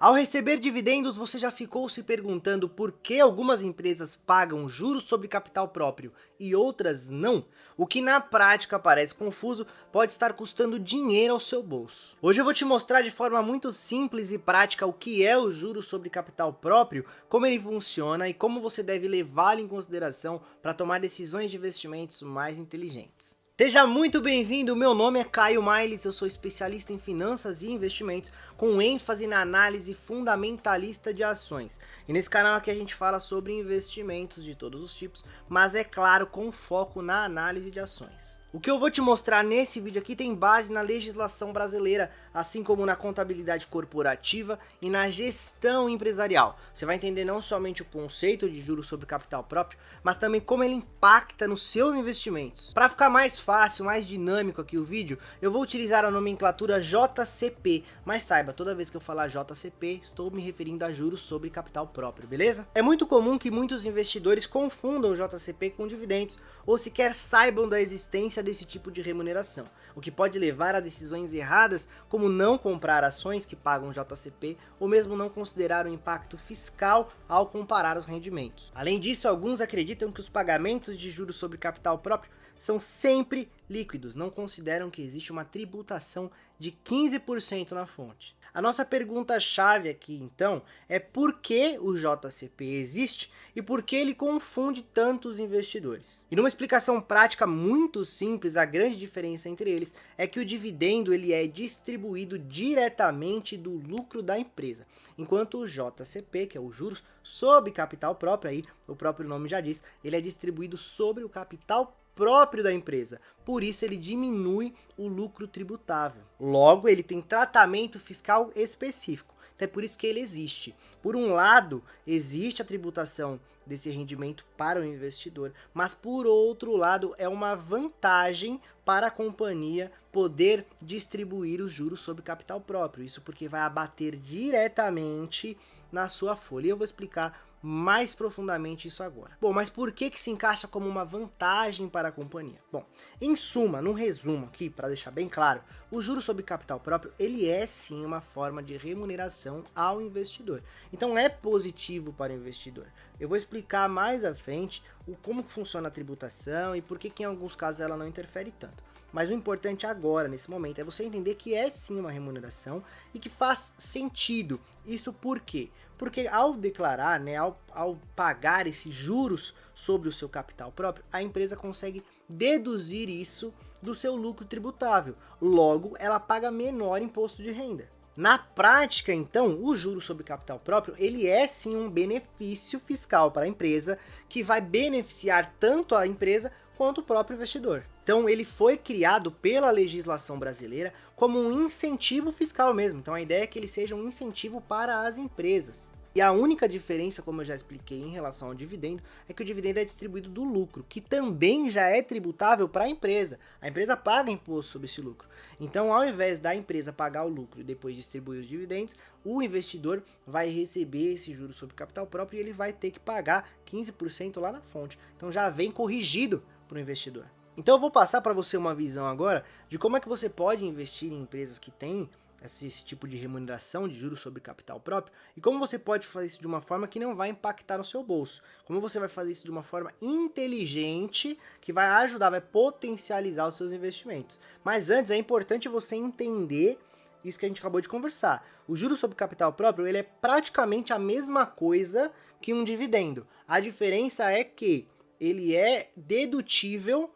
Ao receber dividendos, você já ficou se perguntando por que algumas empresas pagam juros sobre capital próprio e outras não? O que na prática parece confuso pode estar custando dinheiro ao seu bolso. Hoje eu vou te mostrar de forma muito simples e prática o que é o juro sobre capital próprio, como ele funciona e como você deve levá-lo em consideração para tomar decisões de investimentos mais inteligentes. Seja muito bem-vindo, meu nome é Caio Miles, eu sou especialista em finanças e investimentos, com ênfase na análise fundamentalista de ações. E nesse canal aqui a gente fala sobre investimentos de todos os tipos, mas é claro, com foco na análise de ações. O que eu vou te mostrar nesse vídeo aqui tem base na legislação brasileira, assim como na contabilidade corporativa e na gestão empresarial. Você vai entender não somente o conceito de juros sobre capital próprio, mas também como ele impacta nos seus investimentos. Para ficar mais fácil, mais dinâmico aqui o vídeo, eu vou utilizar a nomenclatura JCP, mas saiba, toda vez que eu falar JCP, estou me referindo a juros sobre capital próprio, beleza? É muito comum que muitos investidores confundam o JCP com dividendos, ou sequer saibam da existência desse tipo de remuneração, o que pode levar a decisões erradas, como não comprar ações que pagam JCP, ou mesmo não considerar o impacto fiscal ao comparar os rendimentos. Além disso, alguns acreditam que os pagamentos de juros sobre capital próprio são sempre líquidos, não consideram que existe uma tributação de 15% na fonte. A nossa pergunta-chave aqui, então, é por que o JCP existe e por que ele confunde tantos investidores. E numa explicação prática muito simples, a grande diferença entre eles é que o dividendo ele é distribuído diretamente do lucro da empresa, enquanto o JCP, que é o juros sobre capital próprio, aí o próprio nome já diz, ele é distribuído sobre o capital próprio da empresa, por isso ele diminui o lucro tributável. Logo, ele tem tratamento fiscal específico, então é por isso que ele existe. Por um lado, existe a tributação desse rendimento para o investidor, mas por outro lado, é uma vantagem para a companhia poder distribuir os juros sobre capital próprio, isso porque vai abater diretamente na sua folha, e eu vou explicar mais profundamente isso agora. Bom, mas por que se encaixa como uma vantagem para a companhia? Bom, em suma, num resumo aqui, para deixar bem claro, o juro sobre capital próprio, ele é sim uma forma de remuneração ao investidor. Então é positivo para o investidor. Eu vou explicar mais à frente como funciona a tributação e por que em alguns casos ela não interfere tanto. Mas o importante agora, nesse momento, é você entender que é sim uma remuneração e que faz sentido. Isso por quê? Porque ao declarar, né, ao pagar esses juros sobre o seu capital próprio, a empresa consegue deduzir isso do seu lucro tributável. Logo, ela paga menor imposto de renda. Na prática, então, o juro sobre capital próprio, ele é sim um benefício fiscal para a empresa, que vai beneficiar tanto a empresa quanto o próprio investidor. Então ele foi criado pela legislação brasileira como um incentivo fiscal mesmo. Então a ideia é que ele seja um incentivo para as empresas. E a única diferença, como eu já expliquei em relação ao dividendo, é que o dividendo é distribuído do lucro, que também já é tributável para a empresa. A empresa paga imposto sobre esse lucro. Então, ao invés da empresa pagar o lucro e depois distribuir os dividendos, o investidor vai receber esse juro sobre capital próprio e ele vai ter que pagar 15% lá na fonte. Então já vem corrigido para o investidor. Então eu vou passar para você uma visão agora de como é que você pode investir em empresas que têm esse tipo de remuneração de juros sobre capital próprio e como você pode fazer isso de uma forma que não vai impactar no seu bolso. Como você vai fazer isso de uma forma inteligente que vai ajudar, vai potencializar os seus investimentos. Mas antes é importante você entender isso que a gente acabou de conversar. O juros sobre capital próprio ele é praticamente a mesma coisa que um dividendo. A diferença é que ele é dedutível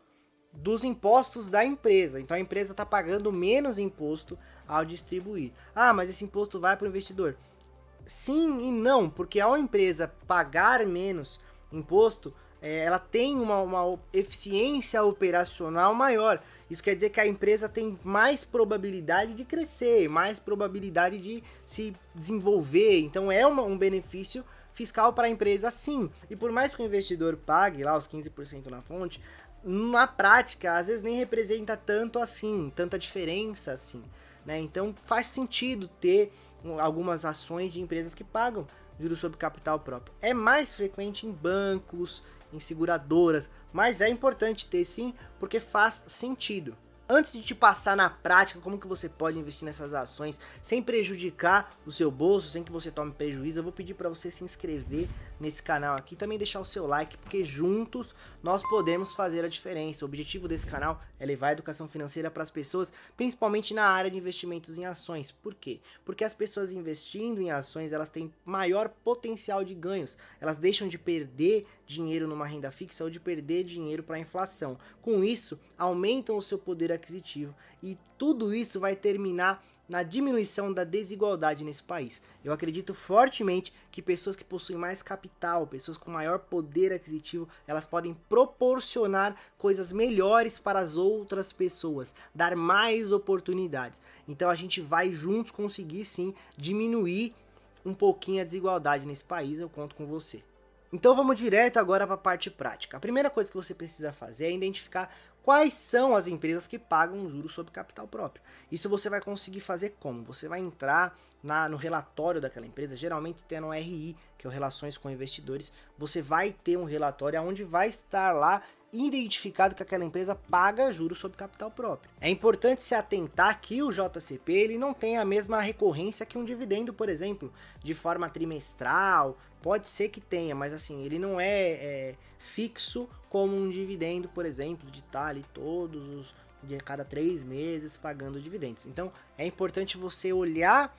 dos impostos da empresa. Então a empresa está pagando menos imposto ao distribuir. Ah, mas esse imposto vai para o investidor. Sim e não, porque ao empresa pagar menos imposto, ela tem uma eficiência operacional maior. Isso quer dizer que a empresa tem mais probabilidade de crescer, mais probabilidade de se desenvolver. Então é um benefício fiscal para a empresa, sim. E por mais que o investidor pague lá os 15% na fonte, na prática, às vezes nem representa tanto assim, tanta diferença assim, né? Então faz sentido ter algumas ações de empresas que pagam juros sobre capital próprio. É mais frequente em bancos, em seguradoras, mas é importante ter sim, porque faz sentido. Antes de te passar na prática como que você pode investir nessas ações sem prejudicar o seu bolso, sem que você tome prejuízo, eu vou pedir para você se inscrever nesse canal aqui, também deixar o seu like, porque juntos nós podemos fazer a diferença. O objetivo desse canal é levar a educação financeira para as pessoas, principalmente na área de investimentos em ações. Por quê? Porque as pessoas investindo em ações, elas têm maior potencial de ganhos, elas deixam de perder dinheiro numa renda fixa ou de perder dinheiro para a inflação. Com isso, aumentam o seu poder aquisitivo e tudo isso vai terminar na diminuição da desigualdade nesse país. Eu acredito fortemente que pessoas que possuem mais capital, pessoas com maior poder aquisitivo, elas podem proporcionar coisas melhores para as outras pessoas, dar mais oportunidades. Então a gente vai juntos conseguir sim diminuir um pouquinho a desigualdade nesse país, eu conto com você. Então vamos direto agora para a parte prática. A primeira coisa que você precisa fazer é identificar quais são as empresas que pagam juros sobre capital próprio. Isso você vai conseguir fazer como? Você vai entrar no relatório daquela empresa, geralmente tem no RI, que é o Relações com Investidores, você vai ter um relatório onde vai estar lá identificado que aquela empresa paga juros sobre capital próprio. É importante se atentar que o JCP ele não tem a mesma recorrência que um dividendo, por exemplo, de forma trimestral. Pode ser que tenha, mas assim, ele não é fixo como um dividendo, por exemplo, de estar ali de cada 3 meses pagando dividendos. Então é importante você olhar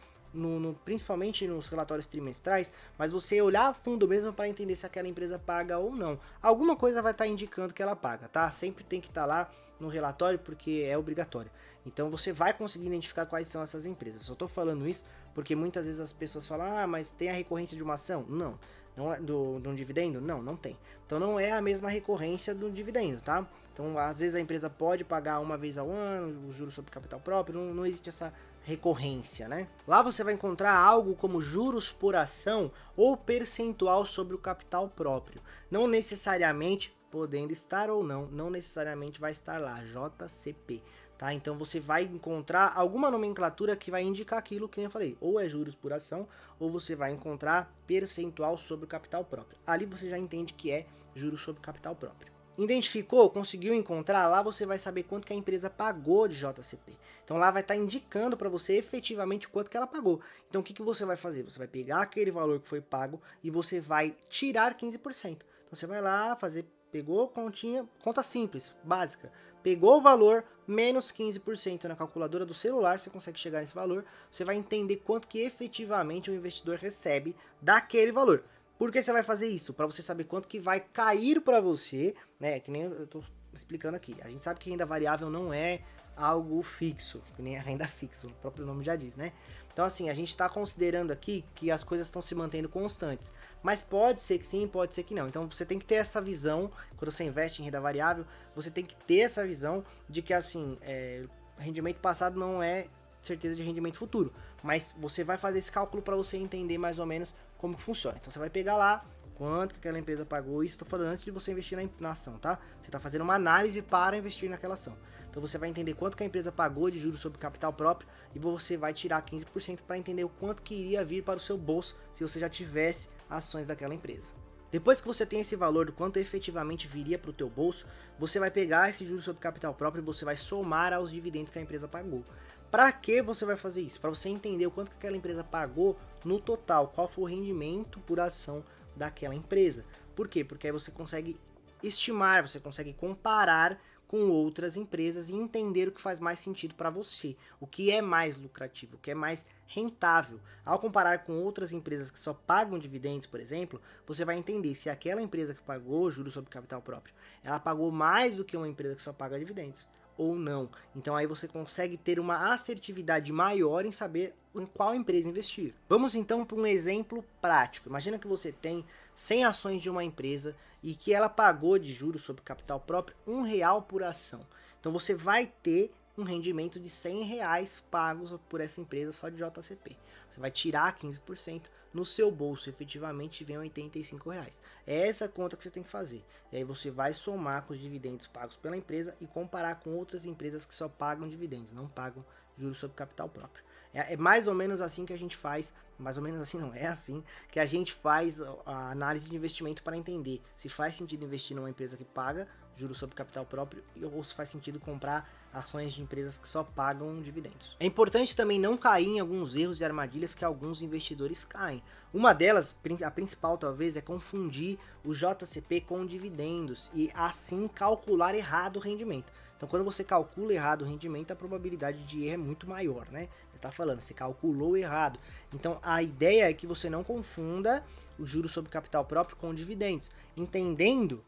principalmente nos relatórios trimestrais, mas você olhar a fundo mesmo para entender se aquela empresa paga ou não. Alguma coisa vai estar indicando que ela paga, tá? Sempre tem que estar lá no relatório porque é obrigatório. Então você vai conseguir identificar quais são essas empresas. Só estou falando isso porque muitas vezes as pessoas falam, mas tem a recorrência de uma ação? Não. Não é de um dividendo? Não, não tem. Então não é a mesma recorrência do dividendo, tá? Então às vezes a empresa pode pagar uma vez ao ano, os juros sobre capital próprio, não existe essa recorrência, né? Lá você vai encontrar algo como juros por ação ou percentual sobre o capital próprio. Não necessariamente, podendo estar ou não necessariamente vai estar lá, JCP. Tá? Então você vai encontrar alguma nomenclatura que vai indicar aquilo que eu falei, ou é juros por ação, ou você vai encontrar percentual sobre o capital próprio. Ali você já entende que é juros sobre capital próprio. Identificou? Conseguiu encontrar? Lá você vai saber quanto que a empresa pagou de JCP. Então lá vai estar indicando para você efetivamente quanto que ela pagou. Então o que você vai fazer? Você vai pegar aquele valor que foi pago e você vai tirar 15%. Então você vai lá pegou continha, conta simples, básica. Pegou o valor, menos 15% na calculadora do celular, você consegue chegar nesse valor, você vai entender quanto que efetivamente o investidor recebe daquele valor. Por que você vai fazer isso? Para você saber quanto que vai cair para você, né? Que nem eu tô explicando aqui. A gente sabe que renda variável não é algo fixo, que nem a renda fixa, o próprio nome já diz, né? Então assim, a gente está considerando aqui que as coisas estão se mantendo constantes, mas pode ser que sim, pode ser que não. Então você tem que ter essa visão, quando você investe em renda variável, você tem que ter essa visão de que assim, rendimento passado não é certeza de rendimento futuro, mas você vai fazer esse cálculo para você entender mais ou menos como que funciona. Então você vai pegar lá quanto que aquela empresa pagou, isso estou falando antes de você investir na ação, tá? Você está fazendo uma análise para investir naquela ação. Então você vai entender quanto que a empresa pagou de juros sobre capital próprio e você vai tirar 15% para entender o quanto que iria vir para o seu bolso se você já tivesse ações daquela empresa. Depois que você tem esse valor do quanto efetivamente viria para o teu bolso, você vai pegar esse juros sobre capital próprio e você vai somar aos dividendos que a empresa pagou. Para que você vai fazer isso? Para você entender o quanto que aquela empresa pagou no total, qual foi o rendimento por ação daquela empresa. Por quê? Porque aí você consegue estimar, você consegue comparar com outras empresas e entender o que faz mais sentido para você, o que é mais lucrativo, o que é mais rentável. Ao comparar com outras empresas que só pagam dividendos, por exemplo, você vai entender se aquela empresa que pagou juros sobre capital próprio, ela pagou mais do que uma empresa que só paga dividendos ou não. Então aí você consegue ter uma assertividade maior em saber em qual empresa investir. Vamos então para um exemplo prático. Imagina que você tem 100 ações de uma empresa e que ela pagou de juros sobre capital próprio R$1 por ação. Então você vai ter um rendimento de R$100 pagos por essa empresa só de JCP. Você vai tirar 15%, no seu bolso efetivamente vem R$85. É essa conta que você tem que fazer. E aí você vai somar com os dividendos pagos pela empresa e comparar com outras empresas que só pagam dividendos, não pagam juros sobre capital próprio. É mais ou menos assim que a gente faz, mais ou menos assim não, é assim que a gente faz a análise de investimento para entender se faz sentido investir numa empresa que paga juros sobre capital próprio ou se faz sentido comprar ações de empresas que só pagam dividendos. É importante também não cair em alguns erros e armadilhas que alguns investidores caem. Uma delas, a principal talvez, é confundir o JCP com dividendos e assim calcular errado o rendimento. Então, quando você calcula errado o rendimento, a probabilidade de erro é muito maior, né? Você está falando, você calculou errado. Então, a ideia é que você não confunda o juro sobre capital próprio com dividendos, entendendo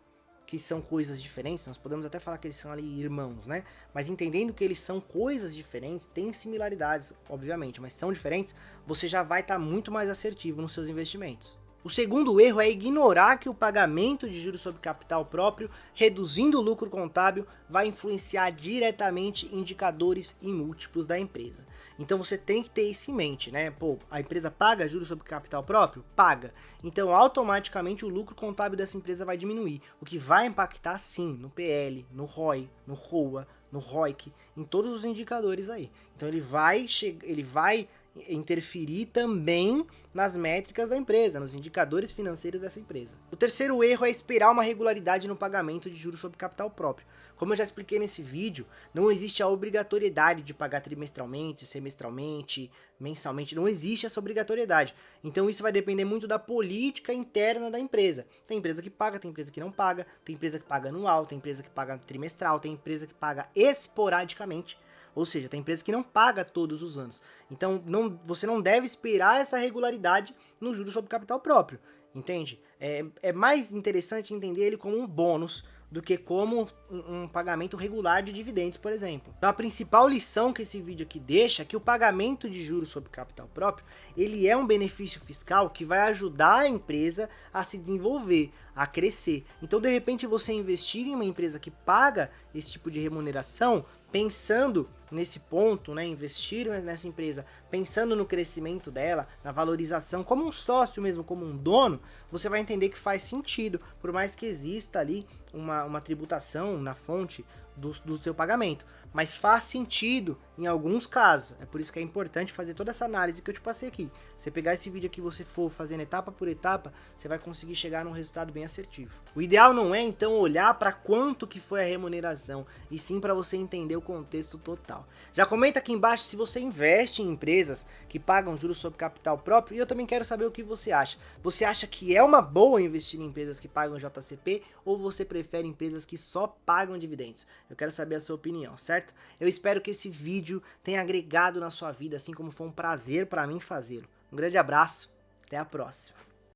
que são coisas diferentes, nós podemos até falar que eles são ali irmãos, né? Mas entendendo que eles são coisas diferentes, tem similaridades, obviamente, mas são diferentes, você já vai estar muito mais assertivo nos seus investimentos. O segundo erro é ignorar que o pagamento de juros sobre capital próprio, reduzindo o lucro contábil, vai influenciar diretamente indicadores e múltiplos da empresa. Então você tem que ter isso em mente, né? Pô, a empresa paga juros sobre capital próprio? Paga. Então automaticamente o lucro contábil dessa empresa vai diminuir, o que vai impactar sim no PL, no ROI, no ROA, no ROIC, em todos os indicadores aí. Então ele vai interferir também nas métricas da empresa, nos indicadores financeiros dessa empresa. O terceiro erro é esperar uma regularidade no pagamento de juros sobre capital próprio. Como eu já expliquei nesse vídeo, não existe a obrigatoriedade de pagar trimestralmente, semestralmente, mensalmente, não existe essa obrigatoriedade. Então isso vai depender muito da política interna da empresa. Tem empresa que paga, tem empresa que não paga, tem empresa que paga anual, tem empresa que paga trimestral, tem empresa que paga esporadicamente. Ou seja, tem empresa que não paga todos os anos. Então, você não deve esperar essa regularidade no juros sobre capital próprio, entende? É mais interessante entender ele como um bônus do que como um pagamento regular de dividendos, por exemplo. Então, a principal lição que esse vídeo aqui deixa é que o pagamento de juros sobre capital próprio, ele é um benefício fiscal que vai ajudar a empresa a se desenvolver, a crescer. Então, de repente, você investir em uma empresa que paga esse tipo de remuneração, pensando nesse ponto, né, investir nessa empresa, pensando no crescimento dela, na valorização, como um sócio mesmo, como um dono, você vai entender que faz sentido, por mais que exista ali uma tributação na fonte do seu pagamento. Mas faz sentido em alguns casos. É por isso que é importante fazer toda essa análise que eu te passei aqui. Você pegar esse vídeo aqui, você for fazendo etapa por etapa, você vai conseguir chegar num resultado bem assertivo. O ideal não é então olhar para quanto que foi a remuneração, e sim para você entender o contexto total. Já comenta aqui embaixo se você investe em empresas que pagam juros sobre capital próprio, e eu também quero saber o que você acha. Você acha que é uma boa investir em empresas que pagam JCP, ou você prefere empresas que só pagam dividendos? Eu quero saber a sua opinião, certo? Eu espero que esse vídeo tenha agregado na sua vida, assim como foi um prazer para mim fazê-lo. Um grande abraço, até a próxima.